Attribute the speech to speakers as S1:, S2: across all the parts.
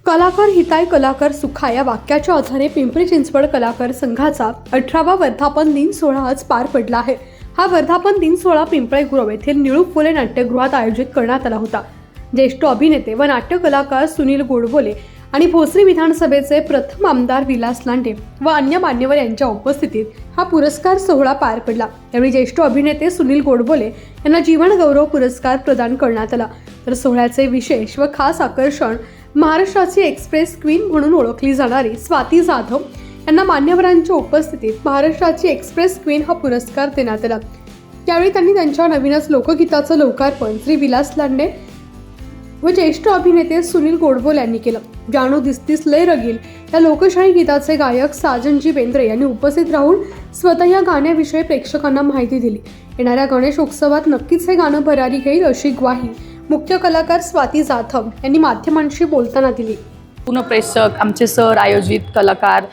S1: कलाकार हिताय कलाकार सुखा या वाक्याच्या आधारे पिंपरी चिंचवड कलाकार संघाचा 18वा वर्धापन दिन सोहळा आज पार पडला आहे। हा वर्धापन दिन सोहळा पिंपळे गुरव येथील निळू फुले नाट्यगृहात आयोजित करण्यात आला होता। ज्येष्ठ अभिनेते व नाट्य कलाकार सुनील गोडबोले आणि भोसरी विधानसभेचे प्रथम आमदार विलास लांडे व अन्य मान्यवर यांच्या उपस्थितीत हा पुरस्कार सोहळा पार पडला। यावेळी ज्येष्ठ अभिनेते सुनील गोडबोले यांना जीवन गौरव पुरस्कार प्रदान करण्यात आला। तर सोहळ्याचे विशेष व खास आकर्षण महाराष्ट्राची एक्सप्रेस क्वीन म्हणून ओळखली जाणारी स्वाती जाधव यांना मान्यवरांच्या उपस्थितीत महाराष्ट्राची एक्सप्रेस क्वीन हा पुरस्कार देण्यात आला। त्यावेळी त्यांनी त्यांच्या नवीनच लोकगीताचं लोकार्पण श्री विलास लांडे व ज्येष्ठ अभिनेते सुनील गोडबोले यांनी केलं। जाणू दिसतीस लय रगील या लोकशाही गीताचे गायक साजनजी बेंद्रे यांनी उपस्थित राहून स्वतः या गाण्याविषयी प्रेक्षकांना माहिती दिली। येणाऱ्या गणेश उत्सवात नक्कीच हे गाणं भरारी घेईल अशी ग्वाही मुख्य कलाकार स्वाती जाधव यांनी माध्यमांशी बोलताना दिली।
S2: पूर्ण प्रेक्षक, आमचे सर, आयोजित कलाकार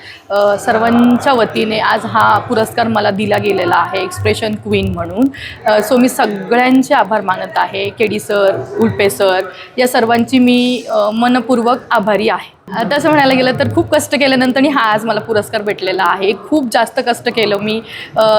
S2: सर्वांच्या वतीने आज हा पुरस्कार मला दिला गेलेला आहे एक्सप्रेशन क्वीन म्हणून। सो मी सगळ्यांचे आभार मानत आहे। केडी सर, उल्पे सर या सर्वांची मी मनपूर्वक आभारी आहे। तसं म्हणायला गेलं तर खूप कष्ट केल्यानंतर हा आज मला पुरस्कार भेटलेला आहे। खूप जास्त कष्ट केलं मी,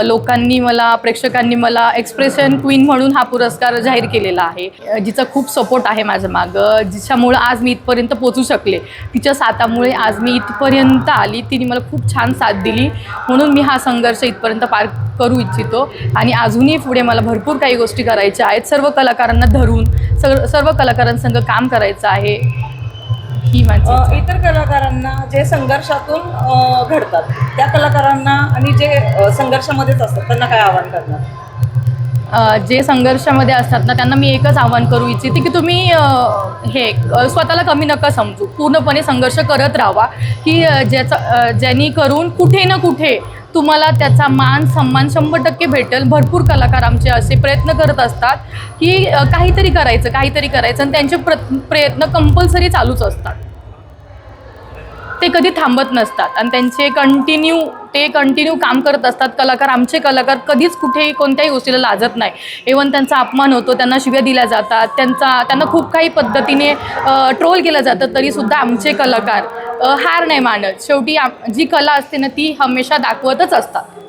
S2: लोकांनी मला, प्रेक्षकांनी मला एक्सप्रेशन क्वीन म्हणून हा पुरस्कार जाहीर केलेला आहे। जिचा खूप सपोर्ट आहे माझ्या मागं, जिच्यामुळं आज मी इथपर्यंत पोचू शकले। तिच्या साथामुळे आज मी इथपर्यंत आली। तिने मला खूप छान साथ दिली, म्हणून मी हा संघर्ष इथपर्यंत पार करू इच्छितो आणि अजूनही पुढे मला भरपूर काही गोष्टी करायच्या आहेत। सर्व कलाकारांना धरून सर्व कलाकारांसंग काम करायचं आहे। ही माझी
S3: इतर कलाकारांना जे संघर्षातून घडतात त्या कलाकारांना आणि जे संघर्षामध्येच असतात त्यांना काय आव्हान करणार?
S2: जे संघर्षामध्ये असतात ना त्यांना मी एकच आव्हान करू इच्छिते की तुम्ही हे स्वतःला कमी नका समजू, पूर्णपणे संघर्ष करत राहा की ज्यांनी करून कुठे ना कुठे तुम्हाला त्याचा मान सन्मान 100% भेटेल। भरपूर कलाकार आमचे असे प्रयत्न करत असतात की काहीतरी करायचं आणि त्यांचे प्रयत्न कंपल्सरी चालूच असतात, ते कधी थांबत नसतात आणि त्यांचे कंटिन्यू काम करत असतात। कलाकार, आमचे कलाकार कधीच कुठेही कोणत्याही गोष्टीला लाजत नाही। इव्हन त्यांचा अपमान होतो, त्यांना शिव्या दिल्या जातात, त्यांना खूप काही पद्धतीने ट्रोल केलं जातं, तरीसुद्धा आमचे कलाकार हार नाही मानत। शेवटी जी कला असते ना ती हमेशा दाखवतच असतात।